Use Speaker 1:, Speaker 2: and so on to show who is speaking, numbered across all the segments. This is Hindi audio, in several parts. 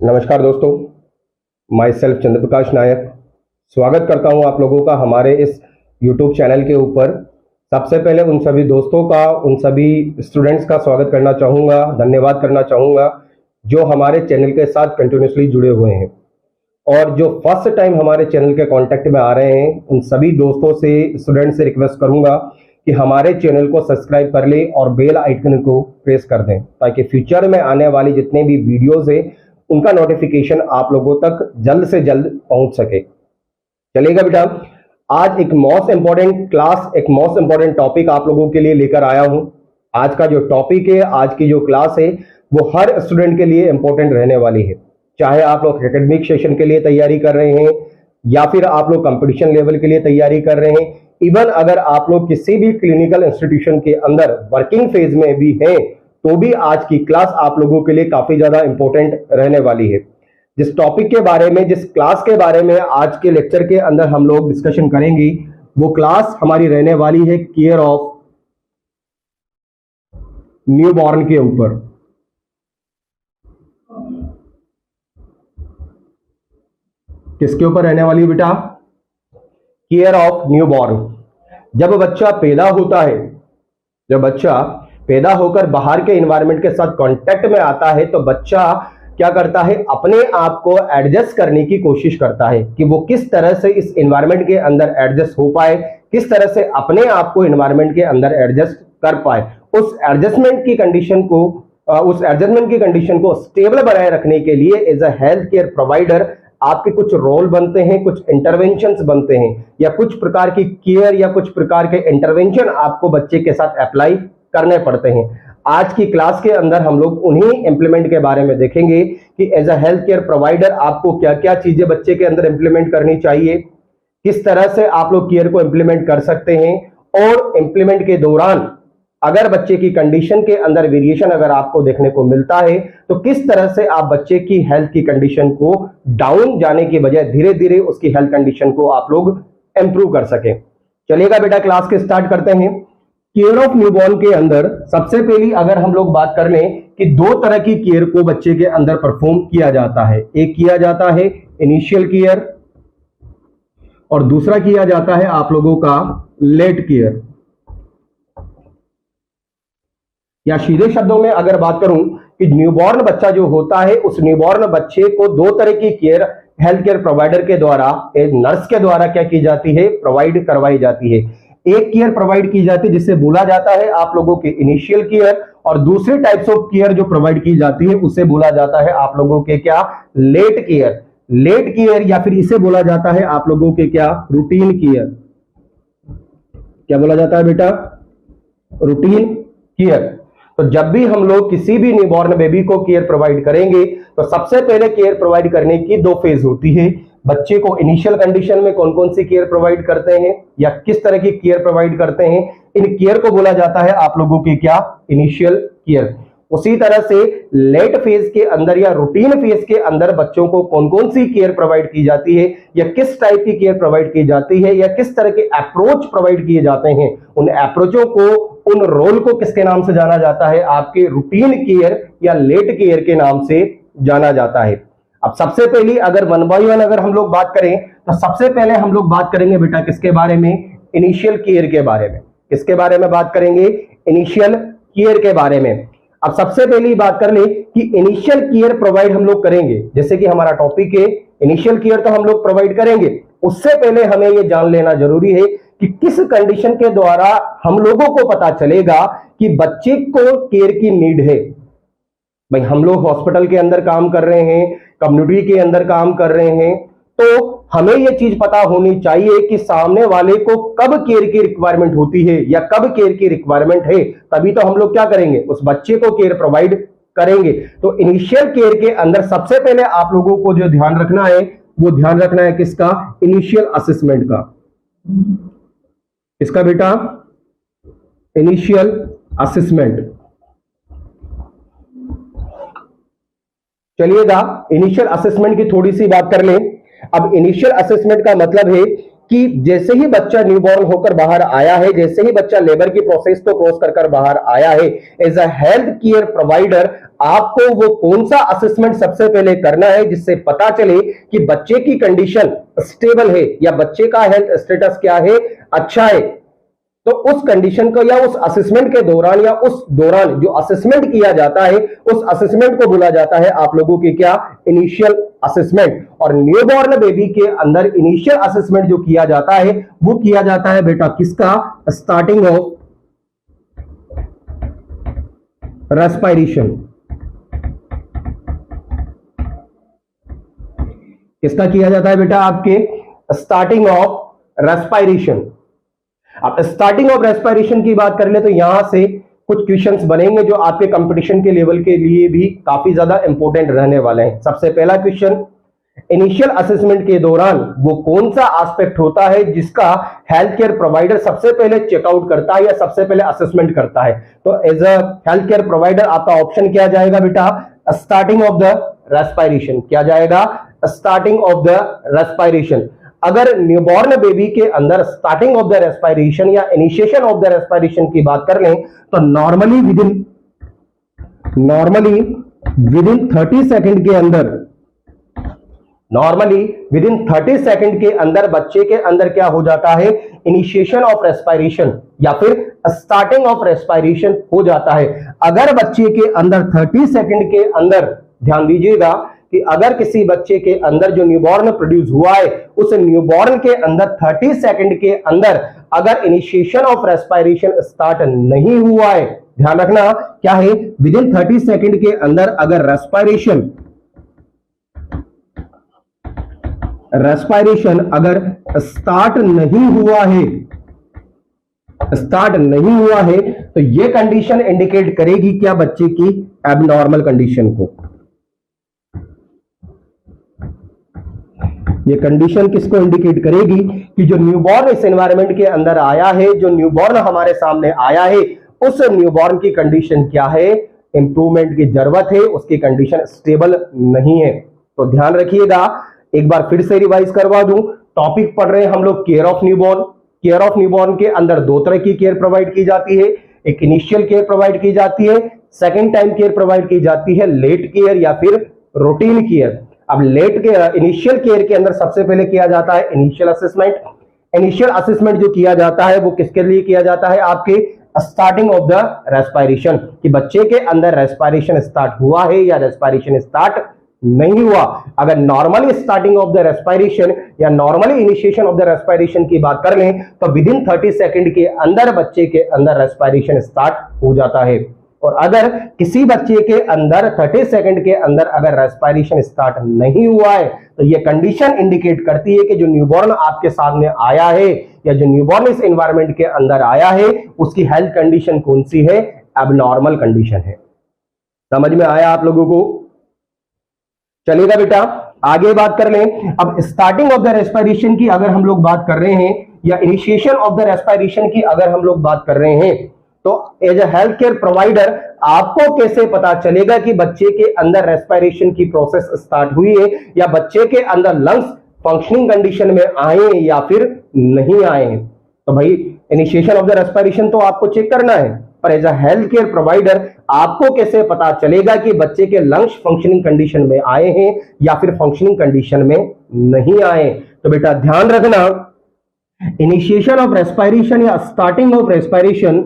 Speaker 1: नमस्कार दोस्तों, माई सेल्फ चंद्र प्रकाश नायक स्वागत करता हूं आप लोगों का हमारे इस YouTube चैनल के ऊपर। सबसे पहले उन सभी दोस्तों का, उन सभी स्टूडेंट्स का स्वागत करना चाहूँगा, धन्यवाद करना चाहूँगा जो हमारे चैनल के साथ कंटिन्यूसली जुड़े हुए हैं और जो फर्स्ट टाइम हमारे चैनल के कांटेक्ट में आ रहे हैं। उन सभी दोस्तों से, स्टूडेंट से रिक्वेस्ट करूँगा कि हमारे चैनल को सब्सक्राइब कर लें और बेल आइकन को प्रेस कर दें ताकि फ्यूचर में आने वाली जितने भी वीडियोज़ हैं उनका नोटिफिकेशन आप लोगों तक जल्द से जल्द पहुंच सके। चलेगा बेटा, आज एक मोस्ट इंपॉर्टेंट टॉपिक आप लोगों के लिए लेकर आया हूं। आज का जो टॉपिक है, आज की जो क्लास है, वो हर स्टूडेंट के लिए इंपॉर्टेंट रहने वाली है। चाहे आप लोग एकेडमिक सेशन के लिए तैयारी कर रहे हैं या फिर आप लोग कंपटीशन लेवल के लिए तैयारी कर रहे हैं, इवन अगर आप लोग किसी भी क्लिनिकल इंस्टीट्यूशन के अंदर वर्किंग फेज में भी हैं तो भी आज की क्लास आप लोगों के लिए काफी ज्यादा इंपॉर्टेंट रहने वाली है। जिस टॉपिक के बारे में, जिस क्लास के बारे में आज के लेक्चर के अंदर हम लोग डिस्कशन करेंगे, वो क्लास हमारी रहने वाली है केयर ऑफ न्यूबॉर्न के ऊपर। किसके ऊपर रहने वाली है बेटा? Care of newborn. जब बच्चा पैदा होता है, जब बच्चा पैदा होकर बाहर के एनवायरनमेंट के साथ कांटेक्ट में आता है तो बच्चा क्या करता है, अपने आप को एडजस्ट करने की कोशिश करता है कि वो किस तरह से इस एनवायरनमेंट के अंदर एडजस्ट हो पाए, किस तरह से अपने आप को एनवायरनमेंट के अंदर एडजस्ट कर पाए। उस एडजस्टमेंट की कंडीशन को स्टेबल बनाए रखने के लिए as a health care provider आपके कुछ रोल बनते हैं, कुछ इंटरवेंशंस बनते हैं या कुछ प्रकार की केयर या कुछ प्रकार के इंटरवेंशन आपको बच्चे के साथ अप्लाई करने पड़ते हैं। आज की क्लास के अंदर हम लोग उन्हीं इंप्लीमेंट के बारे में देखेंगे कि as a health care provider आपको क्या क्या चीजें बच्चे के अंदर इंप्लीमेंट करनी चाहिए, किस तरह से आप लोग केयर को इंप्लीमेंट कर सकते हैं और इंप्लीमेंट के दौरान अगर बच्चे की कंडीशन के अंदर वेरिएशन अगर आपको देखने को मिलता है तो किस तरह से आप बच्चे की हेल्थ की कंडीशन को डाउन जाने की बजाय धीरे धीरे उसकी हेल्थ कंडीशन को आप लोग इंप्रूव कर सकें। चलिएगा बेटा, क्लास के स्टार्ट करते हैं। केयर ऑफ न्यूबॉर्न के अंदर सबसे पहली अगर हम लोग बात कर लें कि दो तरह की केयर को बच्चे के अंदर परफॉर्म किया जाता है। एक किया जाता है इनिशियल केयर और दूसरा किया जाता है आप लोगों का लेट केयर। या सीधे शब्दों में अगर बात करूं कि न्यूबॉर्न बच्चा जो होता है, उस न्यूबॉर्न बच्चे को दो तरह की केयर हेल्थ केयर प्रोवाइडर के द्वारा, एक नर्स के द्वारा क्या की जाती है, प्रोवाइड करवाई जाती है। एक केयर प्रोवाइड की जाती है जिसे बोला जाता है आप लोगों के इनिशियल केयर और दूसरे टाइप्स ऑफ केयर जो प्रोवाइड की जाती है उसे बोला जाता है आप लोगों के क्या, लेट केयर। लेट केयर या फिर इसे बोला जाता है आप लोगों के क्या, रूटीन केयर। क्या बोला जाता है बेटा? Routine care. तो जब भी हम लोग किसी भी न्यूबॉर्न बेबी को केयर प्रोवाइड करेंगे तो सबसे पहले केयर प्रोवाइड करने की दो फेज होती है। बच्चे को इनिशियल कंडीशन में कौन कौन सी केयर प्रोवाइड करते हैं या किस तरह की केयर प्रोवाइड करते हैं, इन केयर को बोला जाता है आप लोगों की क्या, इनिशियल केयर। उसी तरह से लेट फेज के अंदर या रूटीन फेज के अंदर बच्चों को कौन कौन सी केयर प्रोवाइड की जाती है या किस टाइप की केयर प्रोवाइड की जाती है या किस तरह के अप्रोच प्रोवाइड किए जाते हैं, उन अप्रोचों को, उन रोल को किसके नाम से जाना जाता है, आपके रूटीन केयर या लेट केयर के नाम से जाना जाता है। अब सबसे पहली अगर वन बाय वन अगर हम लोग बात करें तो सबसे पहले हम लोग बात करेंगे बेटा किसके बारे में, इनिशियल केयर के बारे में। किसके बारे में बात करेंगे? इनिशियल केयर के बारे में। अब सबसे पहली बात कर ले कि इनिशियल केयर प्रोवाइड हम लोग करेंगे, जैसे कि हमारा टॉपिक है इनिशियल केयर तो हम लोग प्रोवाइड करेंगे। उससे पहले हमें यह जान लेना जरूरी है कि किस कंडीशन के द्वारा हम लोगों को पता चलेगा कि बच्चे को केयर की नीड है। भाई हम लोग हॉस्पिटल के अंदर काम कर रहे हैं, कम्युनिटी के अंदर काम कर रहे हैं, तो हमें यह चीज पता होनी चाहिए कि सामने वाले को कब केयर की रिक्वायरमेंट होती है या कब केयर की रिक्वायरमेंट है, तभी तो हम लोग क्या करेंगे, उस बच्चे को केयर प्रोवाइड करेंगे। तो इनिशियल केयर के अंदर सबसे पहले आप लोगों को जो ध्यान रखना है वो ध्यान रखना है किसका, इनिशियल असेसमेंट का। इसका बेटा इनिशियल असेसमेंट। चलिएगा इनिशियल असेसमेंट की थोड़ी सी बात कर लें। अब इनिशियल असेसमेंट का मतलब है कि जैसे ही बच्चा न्यूबॉर्न होकर बाहर आया है, जैसे ही बच्चा लेबर की प्रोसेस को क्रॉस कर बाहर आया है, as a health care provider आपको वो कौन सा असेसमेंट सबसे पहले करना है जिससे पता चले कि बच्चे की कंडीशन स्टेबल है या बच्चे का हेल्थ स्टेटस क्या है, अच्छा है। तो उस कंडीशन को या उस असेसमेंट के दौरान या उस दौरान जो असेसमेंट किया जाता है, उस असेसमेंट को बोला जाता है आप लोगों की क्या, इनिशियल असेसमेंट। और न्यूबॉर्न बेबी के अंदर इनिशियल असेसमेंट जो किया जाता है वो किया जाता है बेटा किसका, स्टार्टिंग ऑफ रेस्पिरेशन। किसका किया जाता है बेटा, आपके स्टार्टिंग ऑफ रेस्पिरेशन। अब स्टार्टिंग ऑफ रेस्पिरेशन की बात कर ले तो यहां से कुछ क्वेश्चंस बनेंगे जो आपके कंपटीशन के लेवल के लिए भी काफी ज्यादा इंपॉर्टेंट रहने वाले हैं। सबसे पहला क्वेश्चन, इनिशियल असेसमेंट के दौरान वो कौन सा एस्पेक्ट होता है जिसका हेल्थ केयर प्रोवाइडर सबसे पहले चेकआउट करता है या सबसे पहले असेसमेंट करता है। तो as a health care provider आपका ऑप्शन क्या जाएगा बेटा, स्टार्टिंग ऑफ द रेस्पिरेशन। क्या जाएगा, स्टार्टिंग ऑफ द रेस्पिरेशन। अगर न्यूबॉर्न बेबी के अंदर स्टार्टिंग ऑफ द रेस्पिरेशन या इनिशिएशन ऑफ द रेस्पिरेशन की बात कर लें तो नॉर्मली विदिन 30 सेकंड के अंदर, नॉर्मली विदिन 30 सेकंड के अंदर बच्चे के अंदर क्या हो जाता है, इनिशिएशन ऑफ रेस्पिरेशन या फिर स्टार्टिंग ऑफ रेस्पिरेशन हो जाता है। अगर बच्चे के अंदर 30 सेकंड के अंदर, ध्यान दीजिएगा कि अगर किसी बच्चे के अंदर जो न्यूबॉर्न प्रोड्यूस हुआ है उस न्यूबॉर्न के अंदर 30 सेकंड के अंदर अगर इनिशिएशन ऑफ रेस्पिरेशन स्टार्ट नहीं हुआ है, ध्यान रखना क्या है, विदिन 30 सेकंड के अंदर अगर रेस्पिरेशन अगर स्टार्ट नहीं हुआ है तो यह कंडीशन इंडिकेट करेगी क्या, बच्चे की एबनॉर्मल कंडीशन को। ये कंडीशन किसको इंडिकेट करेगी कि जो न्यूबॉर्न इस एनवायरनमेंट के अंदर आया है, जो न्यूबॉर्न हमारे सामने आया है, उस न्यूबॉर्न की कंडीशन क्या है, इंप्रूवमेंट की जरूरत है, उसकी कंडीशन स्टेबल नहीं है। तो ध्यान रखिएगा, एक बार फिर से रिवाइज करवा दूं, टॉपिक पढ़ रहे हैं हम लोग care of newborn. Care of newborn के अंदर दो तरह की केयर प्रोवाइड की जाती है, एक इनिशियल केयर प्रोवाइड की जाती है, सेकेंड टाइम केयर प्रोवाइड की जाती है, लेट केयर या फिर रूटीन केयर। अब लेट के इनिशियल केयर के अंदर सबसे पहले किया जाता है इनिशियल असेसमेंट। इनिशियल असेसमेंट जो किया जाता है वो किसके लिए किया जाता है, आपके स्टार्टिंग ऑफ द रेस्पिरेशन, कि बच्चे के अंदर रेस्पिरेशन स्टार्ट हुआ है या रेस्पिरेशन स्टार्ट नहीं हुआ। अगर normally starting of the respiration या normally initiation of the respiration की बात कर लें तो विदिन 30 सेकंड के अंदर बच्चे के अंदर रेस्पिरेशन स्टार्ट हो जाता है। और अगर किसी बच्चे के अंदर 30 सेकंड के अंदर अगर रेस्पिरेशन स्टार्ट नहीं हुआ है तो यह कंडीशन इंडिकेट करती है कि जो न्यूबॉर्न आपके सामने आया है या जो न्यूबॉर्न इस एनवायरनमेंट के अंदर आया है उसकी हेल्थ कंडीशन कौन सी है, एबनॉर्मल कंडीशन है। समझ में आया आप लोगों को? चलेगा बेटा, आगे बात कर लें। अब स्टार्टिंग ऑफ द रेस्पिरेशन की अगर हम लोग बात कर रहे हैं या इनिशिएशन ऑफ द रेस्पिरेशन की अगर हम लोग बात कर रहे हैं तो as a health care provider आपको कैसे पता चलेगा कि बच्चे के अंदर रेस्पिरेशन की प्रोसेस स्टार्ट हुई है या बच्चे के अंदर लंग्स फंक्शनिंग कंडीशन में आए या फिर नहीं आए हैं? तो भाई इनिशिएशन ऑफ द रेस्पिरेशन तो आपको चेक करना है, पर as a health care provider आपको कैसे पता चलेगा कि बच्चे के लंग्स फंक्शनिंग कंडीशन में आए हैं या फिर फंक्शनिंग कंडीशन में नहीं आए? तो बेटा ध्यान रखना, इनिशिएशन ऑफ रेस्पिरेशन या starting of respiration,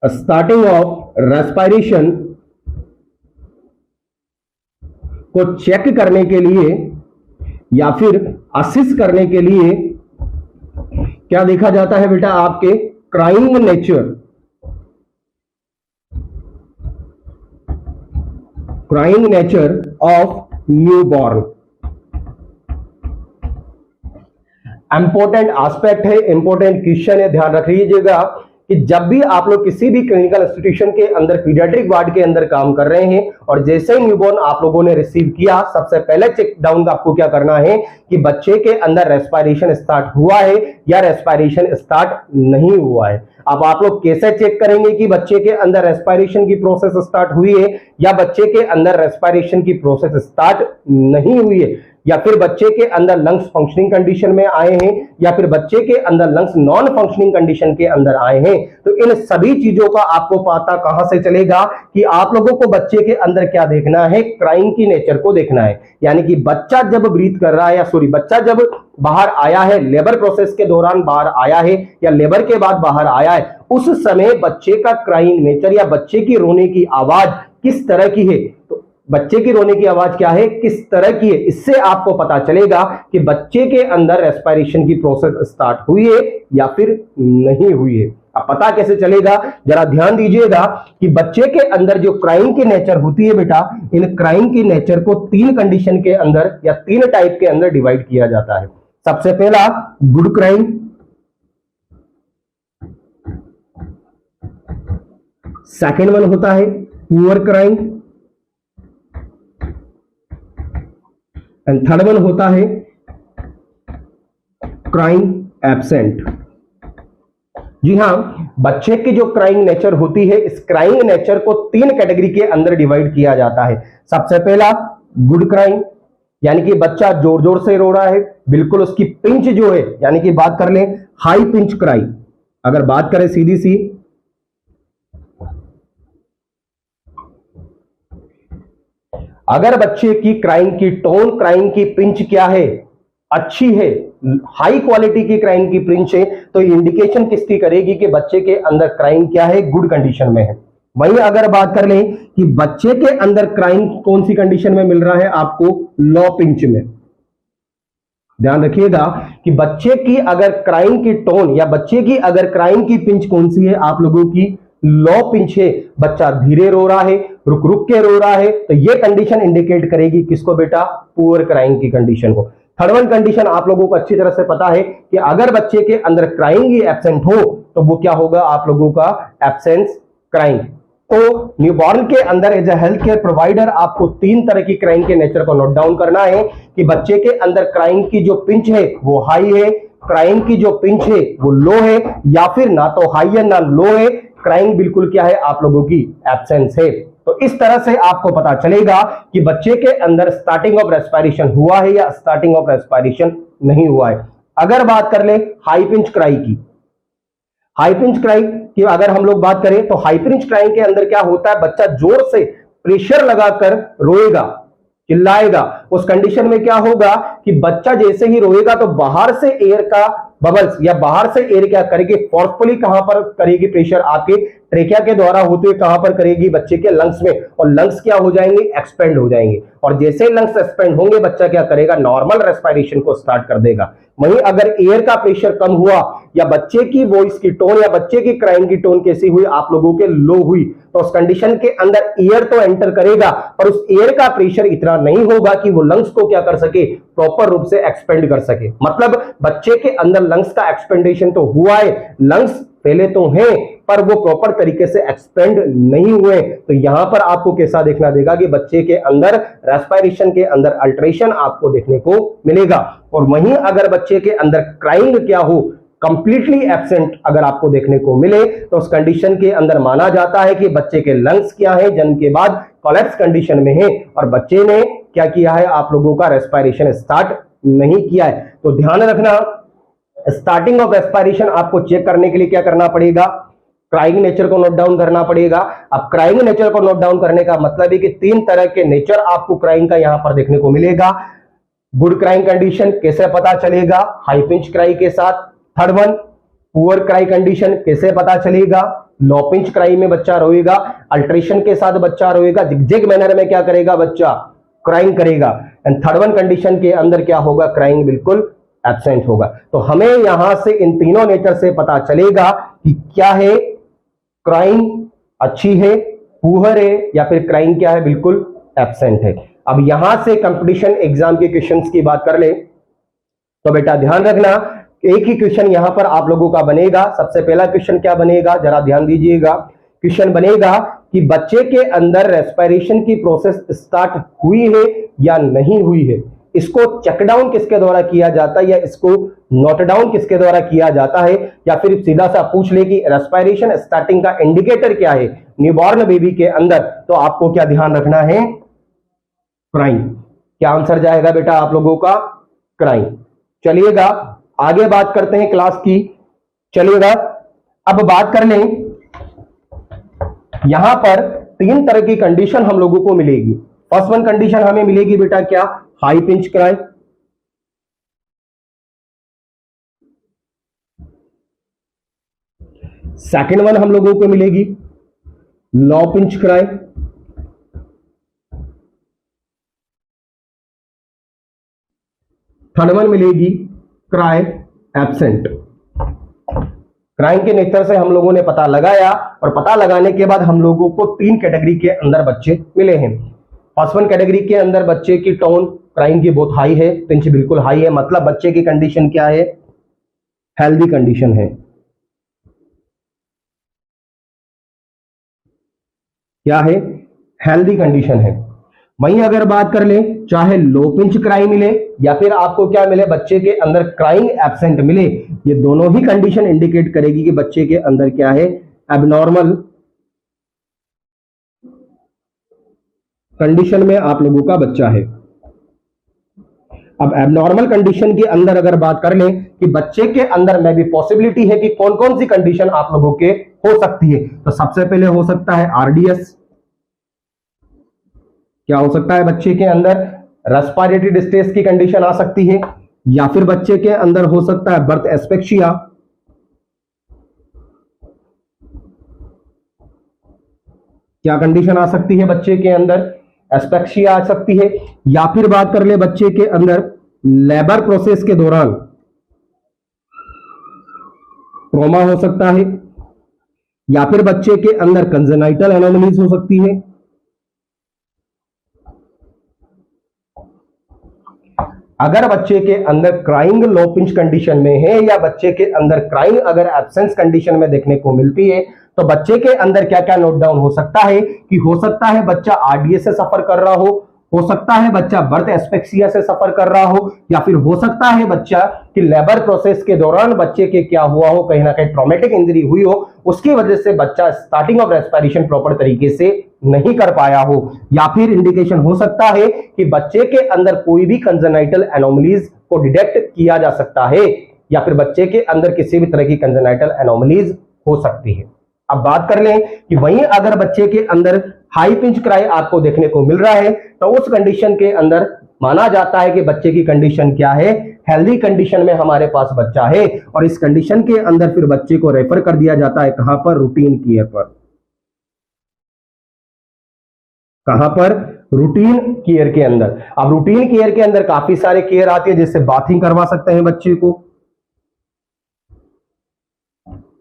Speaker 1: starting of respiration को चेक करने के लिए या फिर असिस करने के लिए क्या देखा जाता है बेटा, आपके crying nature of newborn. Important aspect है, इंपॉर्टेंट क्वेश्चन है, ध्यान रख लीजिएगा कि जब भी आप लोग किसी भी क्लिनिकल इंस्टीट्यूशन के अंदर पीडियाट्रिक वार्ड के अंदर काम कर रहे हैं और जैसे ही न्यूबॉर्न आप लोगों ने रिसीव किया, सबसे पहले चेक डाउन आपको क्या करना है कि बच्चे के अंदर रेस्पिरेशन स्टार्ट हुआ है या रेस्पिरेशन स्टार्ट नहीं हुआ है। अब आप लोग कैसे चेक करेंगे कि बच्चे के अंदर रेस्पिरेशन की प्रोसेस स्टार्ट हुई है या बच्चे के अंदर रेस्पिरेशन की प्रोसेस स्टार्ट नहीं हुई है? या फिर बच्चे के अंदर लंग्स फंक्शनिंग कंडीशन में आए हैं, या फिर बच्चे के अंदर लंग्स नॉन फंक्शनिंग कंडीशन के अंदर आए हैं, तो इन सभी चीजों का आपको पता कहां से चलेगा कि आप लोगों को बच्चे के अंदर क्या देखना है, क्राइंग की नेचर को देखना है। यानी कि बच्चा जब ब्रीथ कर रहा है, या सॉरी बच्चा जब बाहर आया है, लेबर प्रोसेस के दौरान बाहर आया है या लेबर के बाद बाहर आया है, उस समय बच्चे का क्राइंग नेचर या बच्चे की रोने की आवाज किस तरह की है, तो बच्चे की रोने की आवाज क्या है, किस तरह की है, इससे आपको पता चलेगा कि बच्चे के अंदर रेस्पिरेशन की प्रोसेस स्टार्ट हुई है या फिर नहीं हुई है। अब पता कैसे चलेगा, जरा ध्यान दीजिएगा कि बच्चे के अंदर जो क्राइंग की नेचर होती है बेटा, इन क्राइंग की नेचर को 3 कंडीशन के अंदर या 3 टाइप के अंदर डिवाइड किया जाता है। सबसे पहला गुड क्राइंग, सेकेंड वन होता है poor crying, and third one होता है क्राइंग एब्सेंट। जी हां, बच्चे की जो क्राइंग नेचर होती है, इस क्राइंग नेचर को 3 कैटेगरी के अंदर डिवाइड किया जाता है। सबसे पहला गुड क्राइंग, यानी कि बच्चा जोर जोर से रो रहा है, बिल्कुल उसकी पिंच जो है, यानी कि बात कर लें हाई पिंच क्राई, अगर बात करें सीधी सी, अगर बच्चे की क्राइंग की टोन, क्राइंग की पिंच क्या है, अच्छी है, हाई क्वालिटी की क्राइंग की पिंच है, तो इंडिकेशन किसकी करेगी कि बच्चे के अंदर क्राइंग क्या है, गुड कंडीशन में है। वहीं अगर बात कर लें कि बच्चे के अंदर क्राइंग कौन सी कंडीशन में मिल रहा है आपको, लो पिंच में। ध्यान रखिएगा कि बच्चे की अगर क्राइंग की टोन या बच्चे की अगर क्राइंग की पिंच कौन सी है आप लोगों की, लो पिंच है, बच्चा धीरे रो रहा है, रुक रुक के रो रहा है, तो ये कंडीशन इंडिकेट करेगी किसको बेटा, पुअर क्राइंग की कंडीशन को। थर्ड वन कंडीशन आप लोगों को अच्छी तरह से पता है कि अगर बच्चे के अंदर क्राइंग ही एब्सेंट हो तो वो क्या होगा आप लोगों का, एब्सेंस क्राइंग। तो न्यूबॉर्न के अंदर as a health care provider आपको 3 तरह की क्राइंग के नेचर को नोट डाउन करना है कि बच्चे के अंदर क्राइंग की जो पिंच है वो हाई है, क्राइंग की जो पिंच है वो लो है, या फिर ना तो हाई है ना लो है, क्राइंग बिल्कुल क्या है आप लोगों की एब्सेंस है। तो इस तरह से आपको पता चलेगा कि बच्चे के अंदर स्टार्टिंग ऑफ रेस्पिरेशन हुआ है या स्टार्टिंग ऑफ रेस्पिरेशन नहीं हुआ है। अगर बात कर ले हाई पिंच क्राई की, हाई पिंच क्राई की अगर हम लोग बात करें तो हाई पिंच क्राई के अंदर क्या होता है, बच्चा जोर से प्रेशर लगाकर रोएगा, चिल्लाएगा। उस कंडीशन में क्या होगा कि बच्चा जैसे ही रोएगा तो बाहर से एयर का बबल्स या बाहर से एयर क्या करेगी, फोर्सफुली कहां पर करेगी, प्रेशर आपके ट्रेकिया के द्वारा होते हुए कहां पर करेगी, बच्चे के लंग्स में, और लंग्स क्या हो जाएंगे, एक्सपेंड हो जाएंगे। और जैसे ही लंग्स एक्सपेंड होंगे बच्चा क्या करेगा, नॉर्मल रेस्पिरेशन को स्टार्ट कर देगा। वहीं अगर एयर का प्रेशर कम हुआ या बच्चे की वॉइस की टोन या बच्चे की क्राइंग की टोन कैसी हुई, आप लोगों के लो हुई, तो उस कंडीशन के अंदर एयर तो एंटर करेगा पर उस एयर का प्रेशर इतना नहीं होगा कि वो लंग्स को क्या कर सके, प्रॉपर रूप से एक्सपेंड कर सके। मतलब बच्चे के अंदर लंग्स का एक्सपेंडेशन तो हुआ है, लंग्स पहले तो हैं पर वो प्रॉपर तरीके से एक्सपेंड नहीं हुए। तो यहां पर आपको कैसा देखना देगा कि बच्चे के अंदर रेस्पिरेशन के अंदर अल्टरेशन आपको देखने को मिलेगा। और वहीं अगर बच्चे के अंदर क्राइंग क्या हो, कंप्लीटली एब्सेंट अगर आपको देखने को मिले, तो उस कंडीशन के अंदर माना जाता है कि बच्चे के लंग्स क्या है, जन्म के बाद कोलैप्स कंडीशन में है और बच्चे ने क्या किया है, आप लोगों का रेस्पिरेशन स्टार्ट नहीं किया है। तो ध्यान रखना, स्टार्टिंग ऑफ रेस्पिरेशन आपको चेक करने के लिए क्या करना पड़ेगा, क्राइंग नेचर को नोट डाउन करना पड़ेगा। अब क्राइंग नेचर को नोट डाउन करने का मतलब है कि 3 तरह के नेचर आपको क्राइंग का यहां पर देखने को मिलेगा। गुड क्राइंग कंडीशन कैसे पता चलेगा, हाई पिंच क्राई के साथ। Third one poor cry condition कैसे पता चलेगा, लो पिंच क्राई में बच्चा रोएगा, अल्ट्रेशन के साथ बच्चा रोएगा, जिगजैग मैनर में क्या करेगा, बच्चा क्राइंग करेगा। एंड थर्ड वन कंडीशन के अंदर क्या होगा, क्राइंग बिल्कुल एब्सेंट होगा। तो हमें यहां से इन तीनों नेचर से पता चलेगा कि क्या है, क्राइंग अच्छी है, पुअर है, या फिर क्राइंग क्या है, बिल्कुल एब्सेंट है। अब यहां से कंपटीशन एग्जाम के क्वेश्चंस की बात कर ले तो बेटा ध्यान रखना, एक ही क्वेश्चन यहां पर आप लोगों का बनेगा। सबसे पहला क्वेश्चन क्या बनेगा, जरा ध्यान दीजिएगा। क्वेश्चन बनेगा कि बच्चे के अंदर रेस्पिरेशन की प्रोसेस स्टार्ट हुई है या नहीं हुई है। इसको चेक डाउन किसके द्वारा किया जाता है या इसको नोट डाउन किसके द्वारा किया जाता है, या फिर सीधा सा पूछ ले कि रेस्पिरेशन स्टार्टिंग का इंडिकेटर क्या है न्यूबॉर्न बेबी के अंदर, तो आपको क्या ध्यान रखना है, क्राइंग। क्या आंसर जाएगा बेटा आप लोगों का? क्राइम। चलिएगा आगे बात करते हैं क्लास की। चलिएगा अब बात कर लें, यहां पर 3 तरह की कंडीशन हम लोगों को मिलेगी। फर्स्ट वन कंडीशन हमें मिलेगी बेटा क्या? High pinch cry. Second one हम लोगों को मिलेगी लो पिंच क्राई। थर्ड वन मिलेगी क्राई एब्सेंट। क्राइम के नेचर से हम लोगों ने पता लगाया और पता लगाने के बाद हम लोगों को 3 कैटेगरी के अंदर बच्चे मिले हैं। फर्स्ट वन कैटेगरी के अंदर बच्चे की टोन क्राइम की बहुत हाई है, पिंच बिल्कुल हाई है, मतलब बच्चे की कंडीशन क्या है? हेल्दी कंडीशन है। क्या है? हेल्दी कंडीशन है। वहीं अगर बात कर ले, चाहे लो पिंच क्राई मिले या फिर आपको क्या मिले, बच्चे के अंदर क्राइंग एब्सेंट मिले, ये दोनों ही कंडीशन इंडिकेट करेगी कि बच्चे के अंदर क्या है? एबनॉर्मल कंडीशन में आप लोगों का बच्चा है। अब एबनॉर्मल कंडीशन के अंदर अगर बात कर लें कि बच्चे के अंदर में भी पॉसिबिलिटी है कि कौन कौन सी कंडीशन आप लोगों के हो सकती है, तो सबसे पहले हो सकता है आरडीएस। क्या हो सकता है? बच्चे के अंदर रेस्पिरेटरी डिस्ट्रेस की कंडीशन आ सकती है, या फिर बच्चे के अंदर हो सकता है बर्थ एस्पेक्सिया। क्या कंडीशन आ सकती है बच्चे के अंदर? एस्पेक्सिया आ सकती है। या फिर बात कर ले बच्चे के अंदर लेबर प्रोसेस के दौरान ट्रॉमा हो सकता है, या फिर बच्चे के अंदर कंजेनाइटल एनोमलीज हो सकती है। अगर बच्चे के अंदर क्राइंग लो पिंच कंडीशन में है या बच्चे के अंदर क्राइंग अगर एब्सेंस कंडीशन में देखने को मिलती है, तो बच्चे के अंदर क्या क्या नोट डाउन हो सकता है कि हो सकता है बच्चा आरडीएस से सफर कर रहा हो सकता है बच्चा बर्थ एस्पेक्सिया से सफर कर रहा हो, या फिर हो सकता है बच्चा कि लेबर प्रोसेस के दौरान बच्चे के क्या हुआ हो, कहीं ना कहीं ट्रॉमेटिक इंजरी हुई हो, उसकी वजह से बच्चा स्टार्टिंग ऑफ रेस्पिरेशन प्रॉपर तरीके से नहीं कर पाया हो, या फिर इंडिकेशन हो सकता है कि बच्चे के अंदर कोई भी कंजेनाइटल एनोमलीज को डिटेक्ट किया जा सकता है, या फिर बच्चे के अंदर किसी भी तरह की कंजेनाइटल एनोमलीज हो सकती है। अब बात कर लें कि वहीं अगर बच्चे के अंदर हाई पिंच क्राई आपको देखने को मिल रहा है, तो उस कंडीशन के अंदर माना जाता है कि बच्चे की कंडीशन क्या है? हेल्दी कंडीशन में हमारे पास बच्चा है, और इस कंडीशन के अंदर फिर बच्चे को रेफर कर दिया जाता है कहां पर? रूटीन केयर पर। कहां पर? रूटीन केयर के अंदर। अब रूटीन केयर के अंदर काफी सारे केयर आती है, जैसे बाथिंग करवा सकते हैं बच्चे को,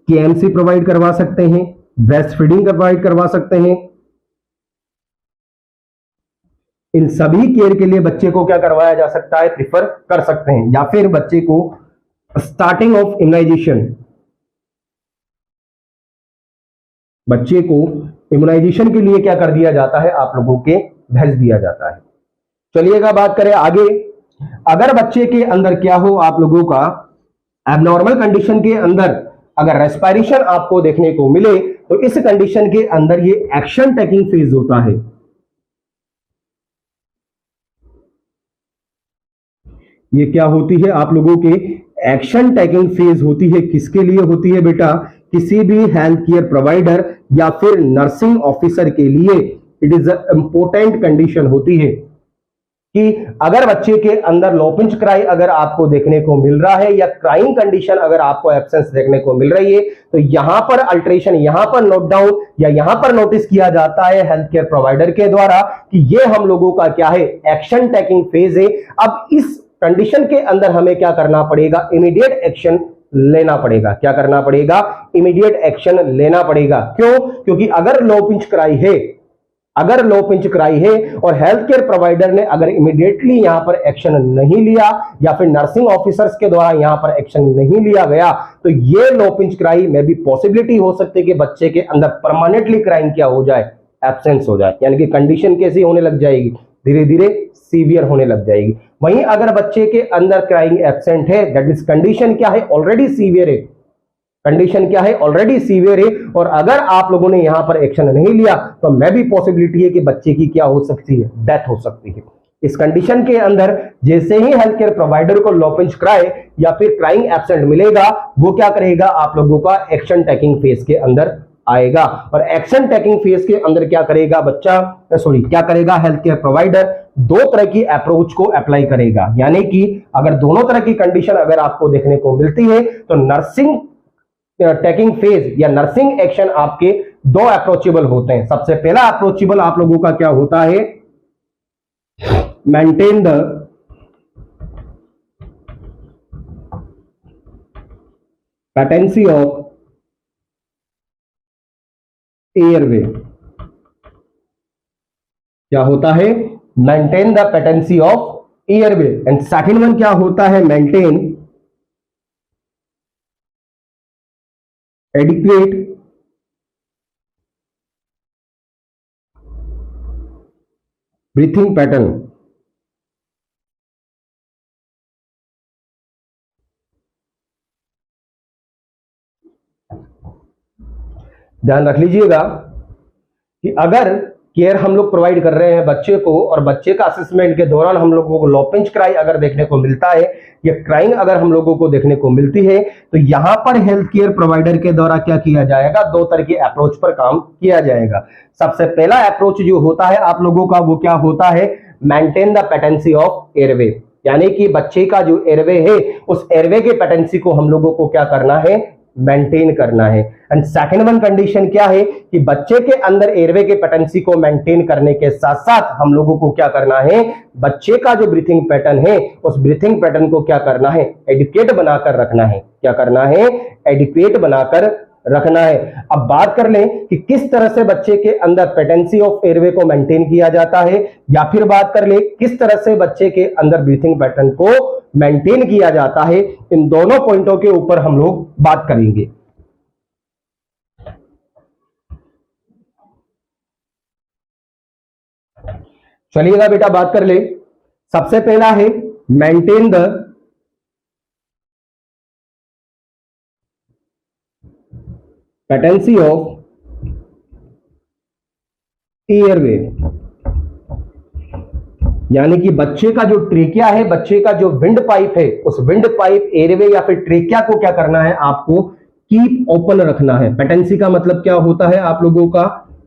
Speaker 1: केएमसी प्रोवाइड करवा सकते हैं, ब्रेस्ट फीडिंग प्रोवाइड करवा सकते हैं। इन सभी केयर के लिए बच्चे को क्या करवाया जा सकता है? प्रिफर कर सकते हैं, या फिर बच्चे को स्टार्टिंग ऑफ इम्यूनाइजेशन, बच्चे को इम्यूनाइजेशन के लिए क्या कर दिया जाता है? आप लोगों के भेज दिया जाता है। चलिएगा बात करें आगे। अगर बच्चे के अंदर क्या हो आप लोगों का एबनॉर्मल कंडीशन के अंदर अगर रेस्पिरेशन आपको देखने को मिले, तो इस कंडीशन के अंदर ये एक्शन टेकिंग फेज होता है। ये क्या होती है आप लोगों के? एक्शन टेकिंग फेज होती है। किसके लिए होती है बेटा? किसी भी हेल्थ केयर प्रोवाइडर या फिर नर्सिंग ऑफिसर के लिए इट इज इंपॉर्टेंट कंडीशन होती है कि अगर बच्चे के अंदर लो पिंच क्राई अगर आपको देखने को मिल रहा है या क्राइंग कंडीशन अगर आपको एब्सेंस देखने को मिल रही है, तो यहां पर अल्ट्रेशन, यहां पर नोट डाउन या यहां पर नोटिस किया जाता है हेल्थ केयर प्रोवाइडर के द्वारा कि ये हम लोगों का क्या है? एक्शन टेकिंग फेज है। अब इस कंडीशन के अंदर हमें क्या करना पड़ेगा? इमीडिएट एक्शन लेना पड़ेगा। क्या करना पड़ेगा? इमीडिएट एक्शन लेना पड़ेगा। क्यों? क्योंकि अगर लो पिंच क्राई है, अगर लो पिंच क्राई है और हेल्थ केयर प्रोवाइडर ने अगर इमीडिएटली यहां पर एक्शन नहीं लिया या फिर नर्सिंग ऑफिसर्स के द्वारा यहां पर एक्शन नहीं लिया गया, तो ये लो पिंच क्राई में भी पॉसिबिलिटी हो सकती है कि बच्चे के अंदर परमानेंटली क्राइम क्या हो जाए? एब्सेंस हो जाए, यानी कि कंडीशन कैसी होने लग जाएगी? धीरे धीरे सीवियर होने लग जाएगी। वहीं अगर बच्चे के अंदर क्राइंग एब्सेंट है, दैट मींस कंडीशन क्या है? ऑलरेडी सीवियर है। कंडीशन क्या है? ऑलरेडी सीवियर है। और अगर आप लोगों ने यहां पर एक्शन नहीं लिया, तो मैं भी पॉसिबिलिटी है कि बच्चे की क्या हो सकती है? डेथ हो सकती है। इस कंडीशन के अंदर जैसे ही हेल्थ केयर प्रोवाइडर को लॉपिंज क्राई या फिर क्राइंग एब्सेंट मिलेगा, वो क्या करेगा, आप लोगों का एक्शन टेकिंग फेज के अंदर आएगा। और एक्शन टेकिंग फेज के अंदर क्या करेगा क्या करेगा हेल्थ केयर प्रोवाइडर, दो तरह की अप्रोच को अप्लाई करेगा। यानी कि अगर दोनों तरह की कंडीशन अगर आपको देखने को मिलती है तो नर्सिंग टेकिंग फेज या नर्सिंग एक्शन आपके दो अप्रोचेबल होते हैं। सबसे पहला अप्रोचेबल आप लोगों का क्या होता है, maintain the patency of airway. क्या होता है, maintain the patency of airway. And second one क्या होता है, मेंटेन एडिक्वेट ब्रीथिंग पैटर्न। ध्यान रख लीजिएगा कि अगर केयर हम लोग प्रोवाइड कर रहे हैं बच्चे को और बच्चे का असेसमेंट के दौरान हम लोगों को लॉपिंज क्राई अगर देखने को मिलता है या क्राइंग अगर हम लोगों को देखने को मिलती है, तो यहां पर हेल्थ केयर प्रोवाइडर के द्वारा क्या किया जाएगा, दो तरह के अप्रोच पर काम किया जाएगा। सबसे पहला अप्रोच जो होता है आप लोगों का वो क्या होता है, maintain the patency of airway. यानी कि बच्चे का जो एयरवे है उस एयरवे के पेटेंसी को हम लोगों को क्या करना है, मेंटेन करना है। एंड सेकंड वन कंडीशन क्या है कि बच्चे के अंदर एयरवे के पेटेंसी को मेंटेन करने के साथ साथ हम लोगों को क्या करना है, बच्चे का जो ब्रीथिंग पैटर्न है उस ब्रीथिंग पैटर्न को क्या करना है, एडिक्वेट बनाकर रखना है। क्या करना है, एडिक्वेट बनाकर रखना है। अब बात कर लें कि किस तरह से बच्चे के अंदर पेटेंसी ऑफ एयरवे को मेंटेन किया जाता है, या फिर बात कर ले किस तरह से बच्चे के अंदर ब्रीथिंग पैटर्न को मेंटेन किया जाता है। इन दोनों पॉइंटों के ऊपर हम लोग बात करेंगे। चलिएगा बेटा बात कर ले। सबसे पहला है maintain the patency of airway. यानी कि बच्चे का जो ट्रेकिया है, बच्चे का जो विंड पाइप है, उस विंड पाइप एयरवे या फिर ट्रेकिया को क्या करना है, आपको कीप ओपन रखना है। पेटेंसी का मतलब क्या होता है आप लोगों का,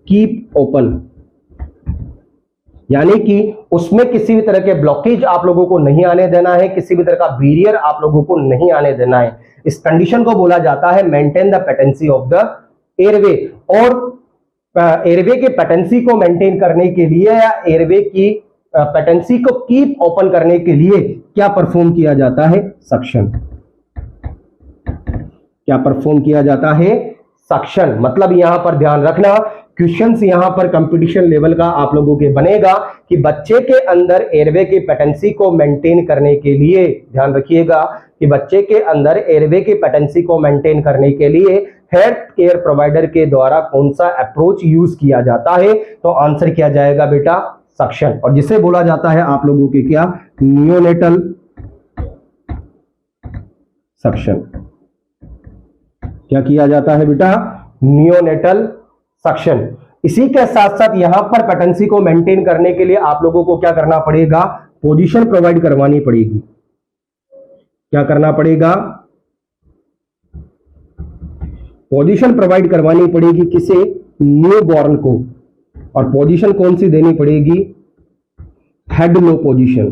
Speaker 1: कीप ओपन। यानी कि उसमें किसी भी तरह के ब्लॉकेज आप लोगों को नहीं आने देना है, किसी भी तरह का बैरियर आप लोगों को नहीं आने देना है। इस कंडीशन को बोला जाता है maintain the patency of the airway. और एयरवे के पेटेंसी को मेंटेन करने के लिए या एयरवे की पेटेंसी को कीप ओपन करने के लिए क्या परफॉर्म किया जाता है, सक्शन। क्या परफॉर्म किया जाता है, सक्शन। मतलब यहां पर ध्यान रखना, क्वेश्चंस यहां पर कंपटीशन लेवल का आप लोगों के बनेगा कि बच्चे के अंदर एयरवे की पेटेंसी को मेंटेन करने के लिए, ध्यान रखिएगा कि बच्चे के अंदर एयरवे की पेटेंसी को मेंटेन करने के लिए हेल्थ केयर प्रोवाइडर के द्वारा कौन सा अप्रोच यूज किया जाता है। तो आंसर किया जाएगा बेटा सक्शन, और जिसे बोला जाता है आप लोगों के क्या, नियोनेटल सक्शन। क्या किया जाता है बेटा, नियोनेटल सक्शन। इसी के साथ साथ यहां पर पेटेंसी को मेंटेन करने के लिए आप लोगों को क्या करना पड़ेगा, पोजीशन प्रोवाइड करवानी पड़ेगी। क्या करना पड़ेगा, पोजीशन प्रोवाइड करवानी पड़ेगी। किसे, न्यू बॉर्न को। और पोजीशन कौन सी देनी पड़ेगी, हेड लो पोजीशन।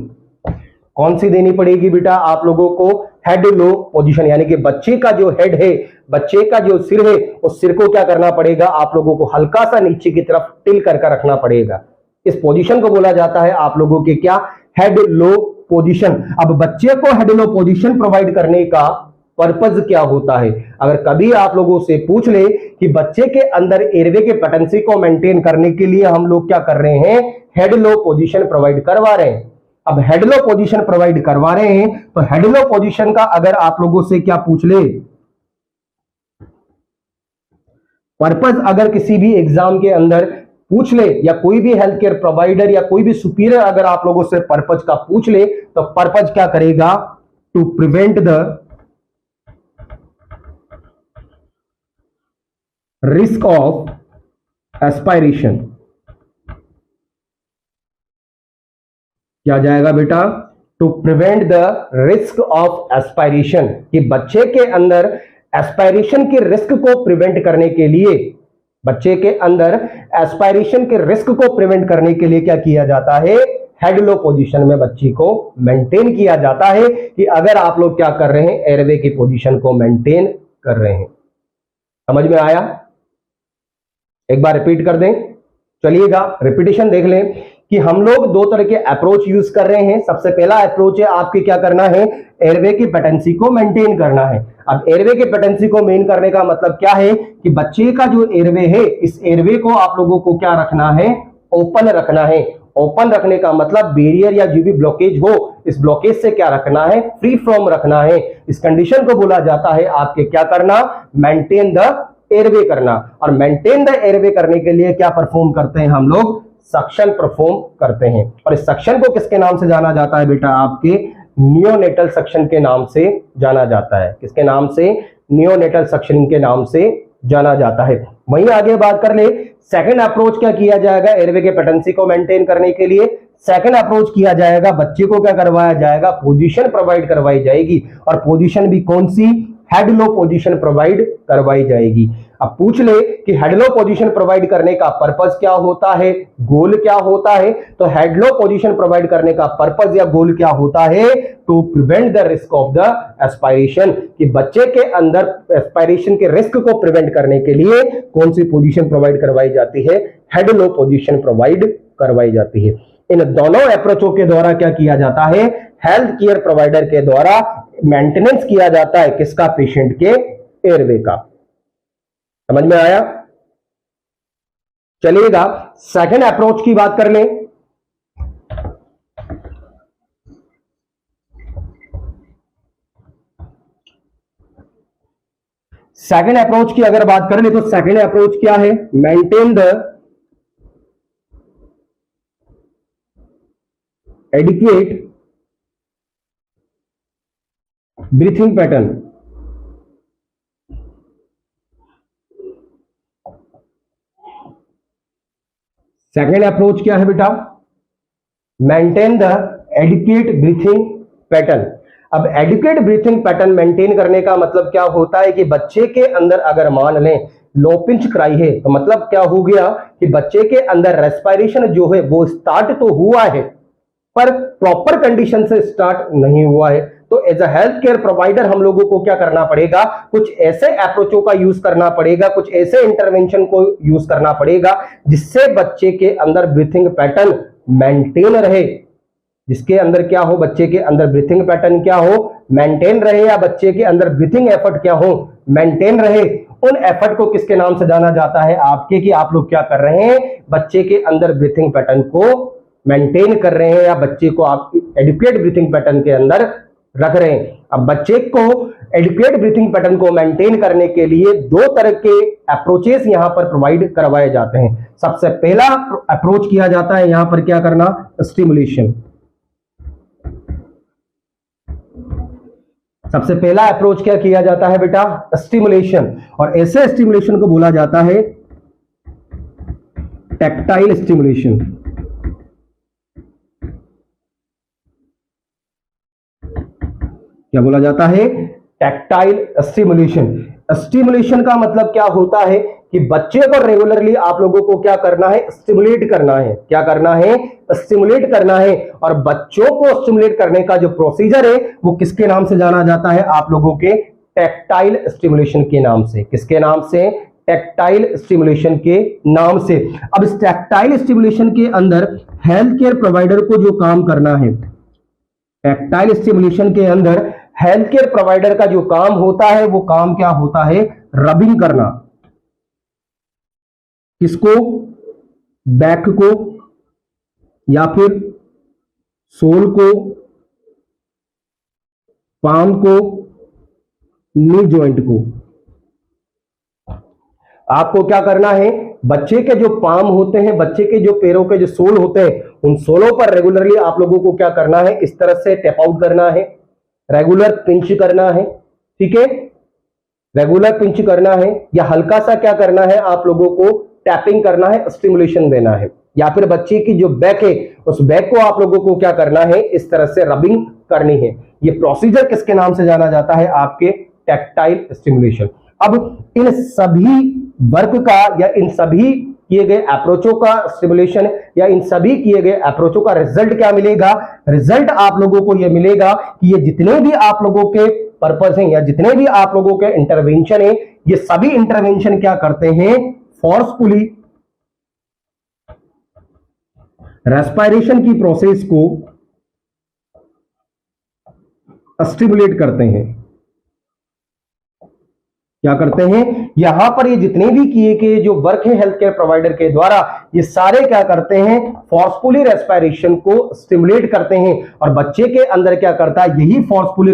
Speaker 1: कौन सी देनी पड़ेगी बेटा आप लोगों को, हेड लो पोजीशन। यानी कि बच्चे का जो हेड है, बच्चे का जो सिर है, उस सिर को क्या करना पड़ेगा, आप लोगों को हल्का सा नीचे की तरफ टिल करके रखना पड़ेगा। इस पोजीशन को बोला जाता है आप लोगों के क्या, हेड लो पोजीशन। अब बच्चे को हेड लो पोजीशन प्रोवाइड करने का पर्पज क्या होता है, अगर कभी आप लोगों से पूछ ले कि बच्चे के अंदर एयरवे के पेटेंसी को मेंटेन करने के लिए हम लोग क्या कर रहे हैं, हेड लो पोजीशन प्रोवाइड करवा रहे हैं। अब हेड लो पोजीशन प्रोवाइड करवा रहे हैं तो हेड लो पोजीशन का अगर आप लोगों से क्या पूछ ले, पर्पज अगर किसी भी एग्जाम के अंदर पूछ ले, या कोई भी हेल्थ केयर प्रोवाइडर या कोई भी सुपीरियर अगर आप लोगों से पर्पज का पूछ ले, तो पर्पज क्या करेगा, to prevent the risk of aspiration. क्या जाएगा बेटा, to prevent the risk of aspiration, कि बच्चे के अंदर एस्पायरेशन के रिस्क को प्रिवेंट करने के लिए, बच्चे के अंदर एस्पायरेशन के रिस्क को प्रिवेंट करने के लिए क्या किया जाता है, हेड लो पोजीशन में बच्ची को मेंटेन किया जाता है, कि अगर आप लोग क्या कर रहे हैं, एयरवे की पोजीशन को मेंटेन कर रहे हैं। समझ में आया? एक बार रिपीट कर दें, चलिएगा रिपीटिशन देख लें कि हम लोग दो तरह के अप्रोच यूज कर रहे हैं। सबसे पहला अप्रोच है आपके क्या करना है, एयरवे की पेटेंसी को मेंटेन करना है। अब एयरवे की पेटेंसी को मेंटेन करने का मतलब क्या है कि बच्चे का जो एयरवे है, इस एयरवे को आप लोगों को क्या रखना है, ओपन रखना है। ओपन रखने का मतलब बैरियर या जो भी ब्लॉकेज हो, इस ब्लॉकेज से क्या रखना है, फ्री फ्रॉम रखना है। इस कंडीशन को बोला जाता है आपके क्या करना, मेंटेन द एयरवे करना। और मेंटेन द एयरवे करने के लिए क्या परफॉर्म करते हैं हम लोग, सक्शन परफॉर्म करते हैं। और इस सक्शन को किसके नाम से जाना जाता है बेटा, आपके नियोनेटल सक्शन के नाम से जाना जाता है। किसके नाम से, नियोनेटल सक्शन के नाम से जाना जाता है। वहीं आगे बात कर ले, सेकंड अप्रोच क्या किया जाएगा एयरवे के पेटेंसी को मेंटेन करने के लिए, सेकंड अप्रोच किया जाएगा, बच्चे को क्या करवाया जाएगा, पोजीशन प्रोवाइड करवाई जाएगी। और पोजीशन भी कौन सी, हेड लो पोजीशन प्रोवाइड करवाई जाएगी। अब पूछ ले कि हेड लो पोजीशन प्रोवाइड करने का पर्पस क्या होता है, गोल क्या होता है, तो हेड लो पोजीशन प्रोवाइड करने का पर्पस या गोल क्या होता है, to prevent the risk of the aspiration, कि बच्चे के अंदर एस्पायरेशन के रिस्क को प्रिवेंट करने के लिए कौन सी पोजीशन प्रोवाइड करवाई जाती है, हेड लो पोजीशन प्रोवाइड करवाई जाती है। इन दोनों अप्रोचों के द्वारा क्या किया जाता है, हेल्थ केयर प्रोवाइडर के द्वारा मेंटेनेंस किया जाता है किसका, पेशेंट के एयरवे का। समझ में आया? चलिएगा सेकंड अप्रोच की बात कर लें। सेकंड अप्रोच की अगर बात कर ले तो सेकंड अप्रोच क्या है, maintain the adequate breathing pattern. Second approach क्या है बेटा, maintain the adequate breathing pattern. अब एडिक्वेट ब्रीथिंग पैटर्न मेंटेन करने का मतलब क्या होता है कि बच्चे के अंदर अगर मान लें लो पिंच क्राई है, तो मतलब क्या हो गया कि बच्चे के अंदर रेस्पिरेशन जो है वो स्टार्ट तो हुआ है पर प्रॉपर कंडीशन से स्टार्ट नहीं हुआ है। तो as a health care provider हम लोगों को क्या करना पड़ेगा, कुछ ऐसे अप्रोचों का यूज करना पड़ेगा, कुछ ऐसे इंटरवेंशन को यूज करना पड़ेगा जिससे बच्चे के अंदर ब्रीथिंग पैटर्न मेंटेन रहे, जिसके अंदर क्या हो, बच्चे के अंदर ब्रीथिंग पैटर्न क्या हो, मेंटेन रहे, या बच्चे के अंदर ब्रीथिंग एफर्ट क्या हो, मेंटेन रहे। उन एफर्ट को किसके नाम से जाना जाता है आपके, कि आप लोग क्या कर रहे हैं, बच्चे के अंदर ब्रीथिंग पैटर्न को मेंटेन कर रहे हैं, या बच्चे को आप एडिक्वेट ब्रीथिंग पैटर्न के अंदर रख रहे हैं। अब बच्चे को एडिक्वेट ब्रीथिंग पैटर्न को मेंटेन करने के लिए दो तरह के अप्रोचेस यहां पर प्रोवाइड करवाए जाते हैं। सबसे पहला अप्रोच किया जाता है यहां पर क्या करना, स्टिमुलेशन। सबसे पहला अप्रोच क्या किया जाता है बेटा, स्टिमुलेशन। और ऐसे स्टिमुलेशन को बोला जाता है टैक्टाइल स्टिमुलेशन। क्या बोला जाता है, टैक्टाइल स्टिमुलेशन। स्टिमुलेशन का मतलब क्या होता है कि बच्चे को रेगुलरली आप लोगों को क्या करना है, स्टिमुलेट करना है। क्या करना है, स्टिमुलेट करना है। और बच्चों को स्टिमुलेट करने का जो प्रोसीजर है वो किसके नाम से जाना जाता है, आप लोगों के टैक्टाइल स्टिमुलेशन के नाम से। किसके नाम से, टैक्टाइल स्टिमुलेशन के नाम से। अब इस टैक्टाइल स्टिमुलेशन के अंदर हेल्थ केयर प्रोवाइडर को जो काम करना है, टैक्टाइल स्टिमुलेशन के अंदर हेल्थ केयर प्रोवाइडर का जो काम होता है वो काम क्या होता है, रबिंग करना। किसको, बैक को, या फिर सोल को, पाम को, नी जॉइंट को। आपको क्या करना है, बच्चे के जो पाम होते हैं, बच्चे के जो पैरों के जो सोल होते हैं, उन सोलों पर रेगुलरली आप लोगों को क्या करना है, इस तरह से टैप आउट करना है, रेगुलर पिंच करना है। ठीक है, रेगुलर पिंच करना है, या हल्का सा क्या करना है, आप लोगों को टैपिंग करना है, स्टिमुलेशन देना है। या फिर बच्चे की जो बैक है उस बैक को आप लोगों को क्या करना है, इस तरह से रबिंग करनी है। ये प्रोसीजर किसके नाम से जाना जाता है, आपके टैक्टाइल स्टिमुलेशन। अब इन सभी वर्क का या इन सभी किए गए अप्रोचों का स्टिमुलेशन या इन सभी किए गए अप्रोचों का रिजल्ट क्या मिलेगा, रिजल्ट आप लोगों को यह मिलेगा कि ये जितने भी आप लोगों के पर्पस हैं या जितने भी आप लोगों के इंटरवेंशन है, ये सभी इंटरवेंशन क्या करते हैं, फोर्सफुली रेस्पिरेशन की प्रोसेस को स्टिमुलेट करते हैं। क्या करते हैं, यहां पर ये जितने भी किए गए जो वर्क है हेल्थ केयर प्रोवाइडर के द्वारा, ये सारे क्या करते हैं, फोर्सफुली रेस्पिरेशन को स्टिमुलेट करते हैं। और बच्चे के अंदर क्या करता है, यही फोर्सफुली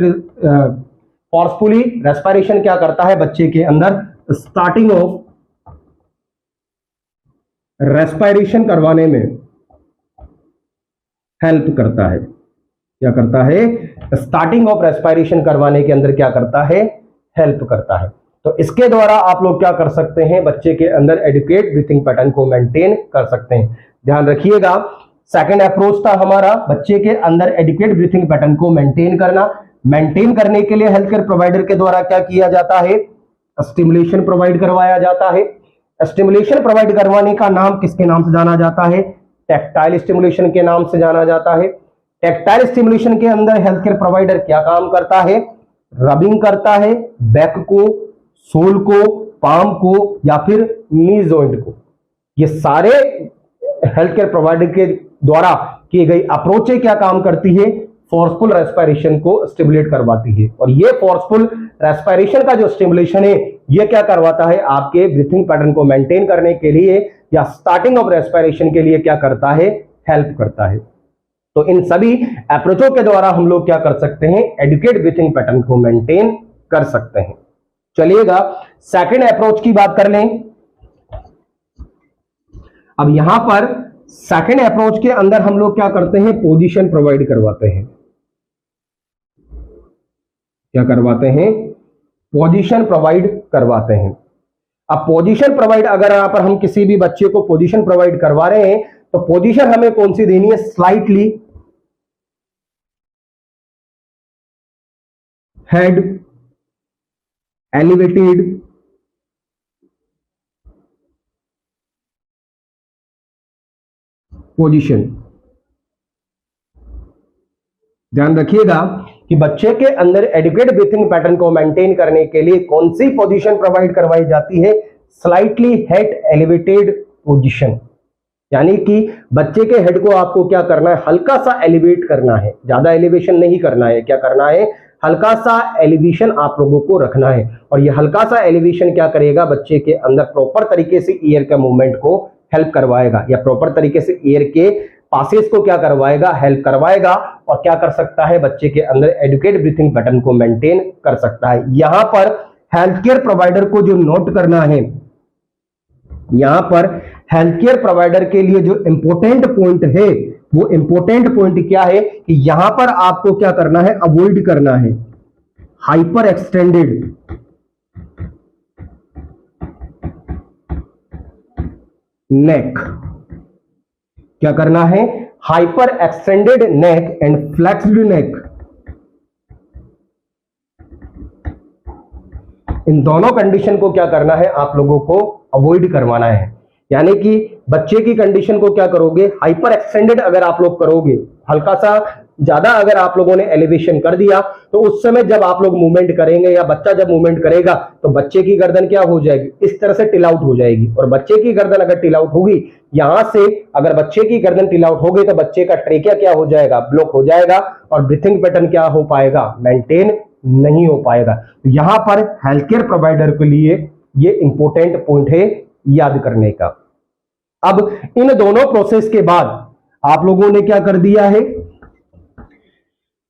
Speaker 1: रेस्पिरेशन क्या करता है, बच्चे के अंदर स्टार्टिंग ऑफ रेस्पिरेशन करवाने में हेल्प करता है। क्या करता है, स्टार्टिंग ऑफ रेस्पिरेशन करवाने के अंदर क्या करता है, हेल्प करता है। तो इसके द्वारा आप लोग क्या कर सकते हैं, बच्चे के अंदर एडुकेट ब्रीथिंग पैटर्न को मेंटेन कर सकते हैं। ध्यान रखिएगा, सेकंड अप्रोच था हमारा बच्चे के अंदर एडुकेट ब्रीथिंग पैटर्न को मेंटेन करना। मेंटेन करने के लिए हेल्थ केयर प्रोवाइडर के द्वारा क्या किया जाता है, स्टिमुलेशन प्रोवाइड करवाया जाता है। स्टिमुलेशन प्रोवाइड करवाने का नाम किसके नाम से जाना जाता है, टैक्टाइल स्टिमुलेशन के नाम से जाना जाता है। टैक्टाइल स्टिमुलेशन के अंदर हेल्थ केयर प्रोवाइडर क्या काम करता है, रबिंग करता है बैक को, सोल को, पाम को या फिर नी जॉइंट को। ये सारे हेल्थ केयर प्रोवाइडर के द्वारा किए गई अप्रोच क्या काम करती है, फोर्सफुल रेस्पिरेशन को स्टिमुलेट करवाती है। और ये फोर्सफुल रेस्पिरेशन का जो स्टिमुलेशन है ये क्या करवाता है, आपके ब्रीथिंग पैटर्न को मेंटेन करने के लिए या स्टार्टिंग ऑफ रेस्पिरेशन के लिए क्या करता है, हेल्प करता है। तो इन सभी अप्रोचों के द्वारा हम लोग क्या कर सकते हैं, एडुकेट ब्रीथिंग पैटर्न को मेंटेन कर सकते हैं। चलिएगा सेकंड अप्रोच की बात कर लें। अब यहां पर सेकंड अप्रोच के अंदर हम लोग क्या करते हैं, पोजीशन प्रोवाइड करवाते हैं। क्या करवाते हैं, पोजीशन प्रोवाइड करवाते हैं। अब पोजीशन प्रोवाइड अगर यहां पर हम किसी भी बच्चे को पोजीशन प्रोवाइड करवा रहे हैं तो पोजीशन हमें कौन सी देनी है, स्लाइटली हेड एलिवेटेड, पोजीशन। ध्यान रखिएगा कि बच्चे के अंदर एडुकेट ब्रीथिंग पैटर्न को मेंटेन करने के लिए कौन सी पोजीशन प्रोवाइड करवाई जाती है, स्लाइटली हेड एलिवेटेड पोजीशन। यानी कि बच्चे के हेड को आपको क्या करना है, हल्का सा एलिवेट करना है, ज्यादा एलिवेशन नहीं करना है। क्या करना है, हल्का सा एलिवेशन आप लोगों को रखना है। और ये हल्का सा एलिवेशन क्या करेगा, बच्चे के अंदर प्रॉपर तरीके से एयर के मूवमेंट को हेल्प करवाएगा या प्रॉपर तरीके से एयर के पासेस को क्या करवाएगा, हेल्प करवाएगा। और क्या कर सकता है, बच्चे के अंदर एडुकेट ब्रीथिंग पैटर्न को मेंटेन कर सकता है। यहां पर हेल्थ केयर प्रोवाइडर को जो नोट करना है, यहां पर हेल्थ केयर प्रोवाइडर के लिए जो इंपॉर्टेंट पॉइंट है, वो इंपॉर्टेंट पॉइंट क्या है कि यहां पर आपको क्या करना है, अवॉइड करना है हाइपर एक्सटेंडेड नेक। क्या करना है, hyper extended neck and flexed neck, इन दोनों कंडीशन को क्या करना है, आप लोगों को अवॉइड करवाना है। यानी कि बच्चे की कंडीशन को क्या करोगे, हाइपर एक्सटेंडेड अगर आप लोग करोगे, हल्का सा ज्यादा अगर आप लोगों ने एलिवेशन कर दिया तो उस समय जब आप लोग मूवमेंट करेंगे या बच्चा जब मूवमेंट करेगा तो बच्चे की गर्दन क्या हो जाएगी, इस तरह से टिल आउट हो जाएगी। और बच्चे की गर्दन अगर टिल आउट होगी, यहां से अगर बच्चे की गर्दन टिल आउट हो गई तो बच्चे का ट्रेकिया क्या हो जाएगा, ब्लॉक हो जाएगा और ब्रीथिंग पैटर्न क्या हो पाएगा, मेंटेन नहीं हो पाएगा। तो यहां पर हेल्थ केयर प्रोवाइडर के लिए ये इंपॉर्टेंट पॉइंट है याद करने का। अब इन दोनों प्रोसेस के बाद आप लोगों ने क्या कर दिया है,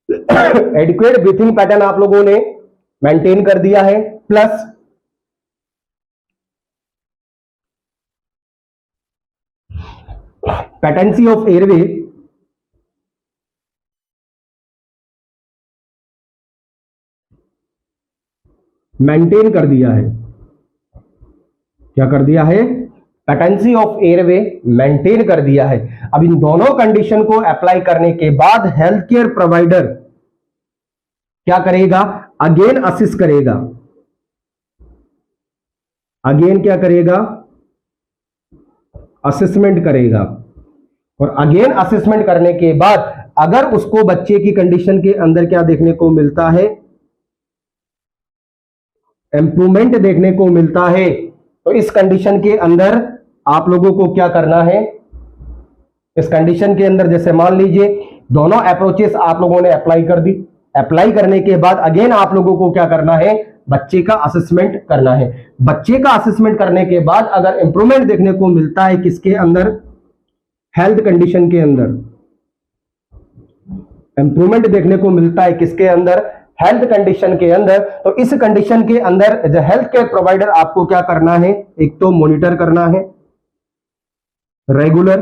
Speaker 1: एडिक्वेट ब्रीथिंग पैटर्न आप लोगों ने मेंटेन कर दिया है, plus patency of airway maintain कर दिया है। क्या कर दिया है, पेटेंसी ऑफ एयरवे मेंटेन कर दिया है। अब इन दोनों कंडीशन को अप्लाई करने के बाद हेल्थ केयर प्रोवाइडर क्या करेगा, अगेन असिस्ट करेगा, अगेन क्या करेगा, असेसमेंट करेगा। और अगेन असेसमेंट करने के बाद अगर उसको बच्चे की कंडीशन के अंदर क्या देखने को मिलता है, इंप्रूवमेंट देखने को मिलता है, तो इस कंडीशन के अंदर आप लोगों को क्या करना है, इस कंडीशन के अंदर जैसे मान लीजिए दोनों अप्रोचेस आप लोगों ने अप्लाई कर दी, अप्लाई करने के बाद अगेन आप लोगों को क्या करना है, बच्चे का असेसमेंट करना है। बच्चे का असेसमेंट करने के बाद अगर इंप्रूवमेंट देखने को मिलता है किसके अंदर, हेल्थ कंडीशन के अंदर, इंप्रूवमेंट देखने को मिलता है किसके अंदर, हेल्थ कंडीशन के अंदर, तो इस कंडीशन के अंदर जो हेल्थ केयर प्रोवाइडर आपको क्या करना है, एक तो मॉनिटर करना है रेगुलर,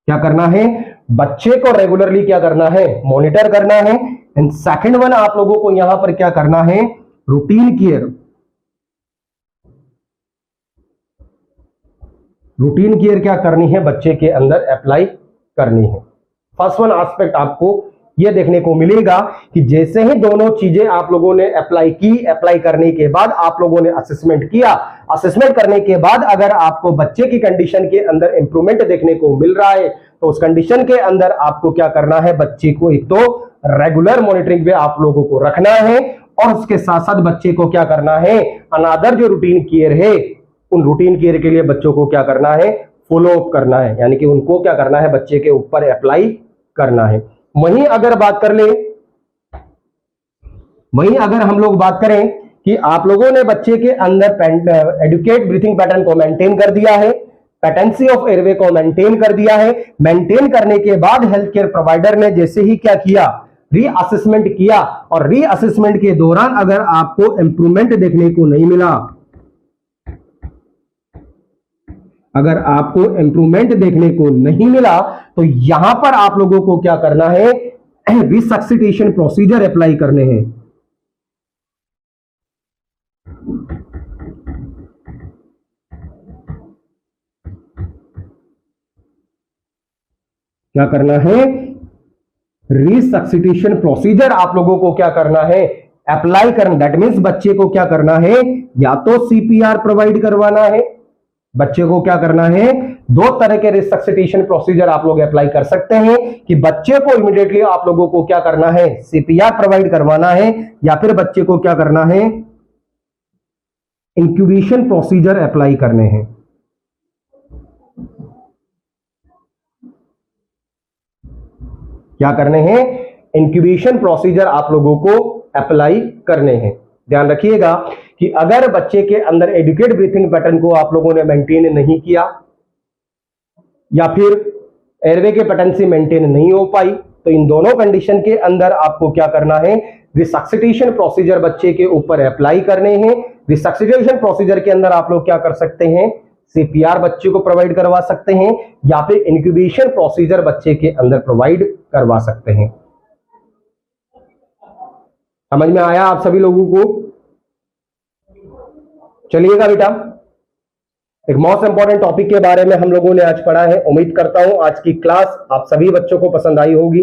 Speaker 1: क्या करना है, बच्चे को रेगुलरली क्या करना है, मॉनिटर करना है। एंड सेकंड वन आप लोगों को यहां पर क्या करना है, रूटीन केयर, रूटीन केयर क्या करनी है, बच्चे के अंदर अप्लाई करनी है। फर्स्ट वन एस्पेक्ट आपको यह देखने को मिलेगा कि जैसे ही दोनों चीजें आप लोगों ने अप्लाई की, अप्लाई करने के बाद आप लोगों ने असेसमेंट किया, असेसमेंट करने के बाद अगर आपको बच्चे की कंडीशन के अंदर इंप्रूवमेंट देखने को मिल रहा है, तो उस कंडीशन के अंदर आपको क्या करना है, बच्चे को एक तो रेगुलर मॉनिटरिंग पे आप लोगों को रखना है, और उसके साथ साथ बच्चे को क्या करना है, अनदर जो रूटीन केयर है, उन रूटीन केयर के लिए बच्चों को क्या करना है, फॉलो अप करना है, यानी कि उनको क्या करना है, बच्चे के ऊपर अप्लाई करना है। वहीं अगर बात कर ले, वहीं अगर हम लोग बात करें कि आप लोगों ने बच्चे के अंदर एडुकेट ब्रीथिंग पैटर्न को मेंटेन कर दिया है, पेटेंसी ऑफ एयरवे को मेंटेन कर दिया है, मेंटेन करने के बाद हेल्थ केयर प्रोवाइडर ने जैसे ही क्या किया, रीअसेसमेंट किया, और रीअसेसमेंट के दौरान अगर आपको इंप्रूवमेंट देखने को नहीं मिला, अगर आपको इंप्रूवमेंट देखने को नहीं मिला, तो यहां पर आप लोगों को क्या करना है, रिसक्सिटेशन प्रोसीजर अप्लाई करने हैं। क्या करना है, रिसक्सिटेशन प्रोसीजर आप लोगों को क्या करना है, अप्लाई करना। दैट मीन्स बच्चे को क्या करना है, या तो सीपीआर प्रोवाइड करवाना है, बच्चे को क्या करना है, दो तरह के रिसक्सिटेशन प्रोसीजर आप लोग अप्लाई कर सकते हैं कि बच्चे को इमीडिएटली आप लोगों को क्या करना है, सीपीआर प्रोवाइड करवाना है, या फिर बच्चे को क्या करना है, इंक्यूबेशन प्रोसीजर अप्लाई करने हैं। क्या करने हैं, इंक्यूबेशन प्रोसीजर आप लोगों को अप्लाई करने हैं। ध्यान रखिएगा कि अगर बच्चे के अंदर एडुकेट ब्रीथिंग पैटर्न को आप लोगों ने मेंटेन नहीं किया, या फिर एयरवे के पेटेंसी मेंटेन नहीं हो पाई, तो इन दोनों कंडीशन के अंदर आपको क्या करना है, रिसक्सिटेशन प्रोसीजर बच्चे के ऊपर अप्लाई करने हैं। रिसक्सिटेशन प्रोसीजर के अंदर आप लोग क्या कर सकते हैं, सीपीआर बच्चे को प्रोवाइड करवा सकते हैं, या फिर इंक्यूबेशन प्रोसीजर बच्चे के अंदर प्रोवाइड करवा सकते हैं। समझ में आया आप सभी लोगों को? चलिएगा बेटा, एक मोस्ट इंपॉर्टेंट टॉपिक के बारे में हम लोगों ने आज पढ़ा है। उम्मीद करता हूं आज की क्लास आप सभी बच्चों को पसंद आई होगी,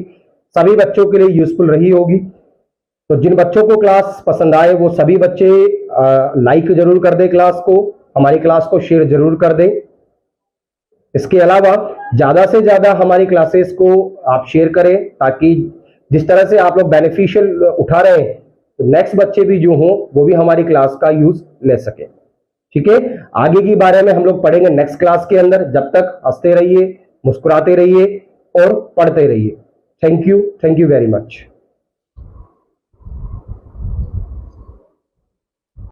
Speaker 1: सभी बच्चों के लिए यूजफुल रही होगी। तो जिन बच्चों को क्लास पसंद आए वो सभी बच्चे लाइक जरूर कर दें क्लास को, हमारी क्लास को शेयर जरूर कर दें। इसके अलावा ज्यादा से ज्यादा हमारी क्लासेस को आप शेयर करें, ताकि जिस तरह से आप लोग बेनिफिशियल उठा रहे हैं, तो नेक्स्ट बच्चे भी जो हों वो भी हमारी क्लास का यूज ले सके। ठीक है, आगे की बारे में हम लोग पढ़ेंगे नेक्स्ट क्लास के अंदर। जब तक हंसते रहिए, मुस्कुराते रहिए और पढ़ते रहिए। Thank you very much.